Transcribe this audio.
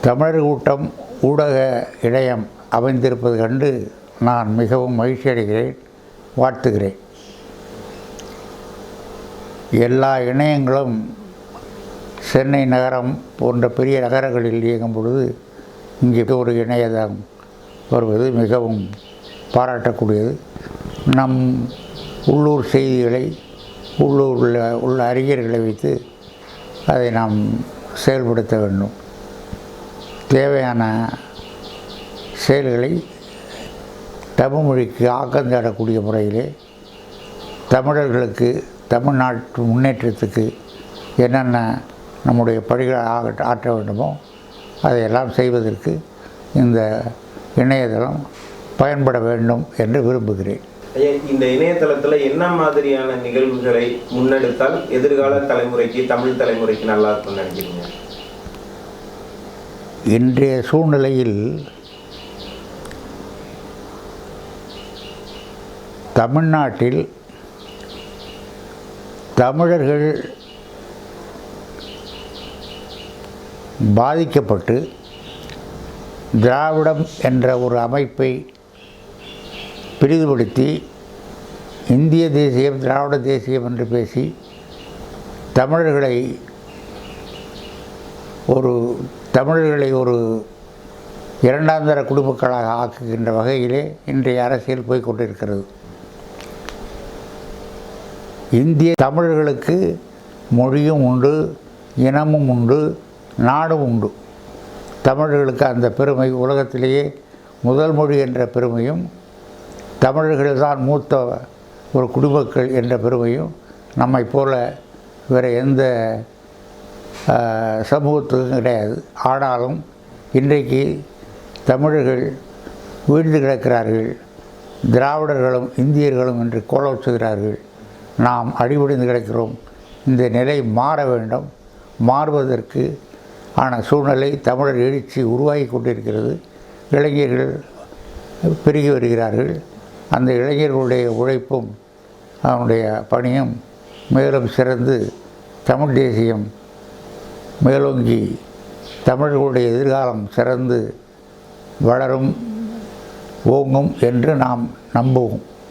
தமிழர் கூட்டம் ஊடக இணையம் அமைந்திருப்பது கண்டு நான் மிகவும் மகிழ்ச்சி அடைகிறேன், வாழ்த்துகிறேன். எல்லா இணையங்களும் சென்னை நகரம் போன்ற பெரிய நகரங்களில் இயங்கும் பொழுது இங்கே ஒரு இணையதளம் வருவது மிகவும் பாராட்டக்கூடியது. நம் உள்ளூர் செய்திகளை உள்ளூரில் உள்ள அறிஞர்களை வைத்து அதை நாம் செயல்படுத்த வேண்டும். தேவையான செயல்களை தமிழ் மொழிக்கு ஆக்கம் தேடக்கூடிய முறையிலே தமிழர்களுக்கு தமிழ்நாட்டு முன்னேற்றத்துக்கு என்னென்ன நம்முடைய பணிகளை ஆற்ற வேண்டுமோ அதையெல்லாம் செய்வதற்கு இந்த இணையதளம் பயன்பட வேண்டும் என்று விரும்புகிறேன். இந்த இணையதளத்தில் என்ன மாதிரியான நிகழ்வுகளை முன்னெடுத்தால் எதிர்கால தலைமுறைக்கு, தமிழ் தலைமுறைக்கு நல்லா இருக்கும்னு நினைக்கிறீங்க? இன்றைய சூழ்நிலையில் தமிழ்நாட்டில் தமிழர்கள் பாதிக்கப்பட்டு திராவிடம் என்ற ஒரு அமைப்பை பிரிவுபடுத்தி இந்திய தேசியம், திராவிட தேசியம் என்று பேசி தமிழர்களை ஒரு இரண்டாந்தர குடிமக்களாக ஆக்குகின்ற வகையிலே இன்றைய அரசியல் போய்கொண்டிருக்கிறது. இந்திய தமிழர்களுக்கு மொழியும் உண்டு, இனமும் உண்டு, நாடும் உண்டு. தமிழர்களுக்கு அந்த பெருமை, உலகத்திலேயே முதல் மொழி என்ற பெருமையும், தமிழர்கள்தான் மூத்த ஒரு குடிமக்கள் என்ற பெருமையும் நம்மை போல வேறு எந்த சமூகத்துக்கும் கிடையாது. ஆனாலும் இன்றைக்கு தமிழர்கள் வீழ்ந்து கிடக்கிறார்கள். திராவிடர்களும் இந்தியர்களும் என்று கோலோச்சுகிறார்கள். நாம் அடிபடிந்து கிடக்கிறோம். இந்த நிலை மாற வேண்டும். மாறுவதற்கு ஆன சூழ்நிலை தமிழர் எழுச்சி உருவாகி கொண்டிருக்கிறது. இளைஞர்கள் பெருகி வருகிறார்கள். அந்த இளைஞர்களுடைய உழைப்பும் அவனுடைய பணியும் மேலும் சிறந்து தமிழ் தேசியம் மேலோங்கி தமிழர்களுடைய எதிர்காலம் சிறந்து வளரும், ஓங்கும் என்று நாம் நம்புவோம்.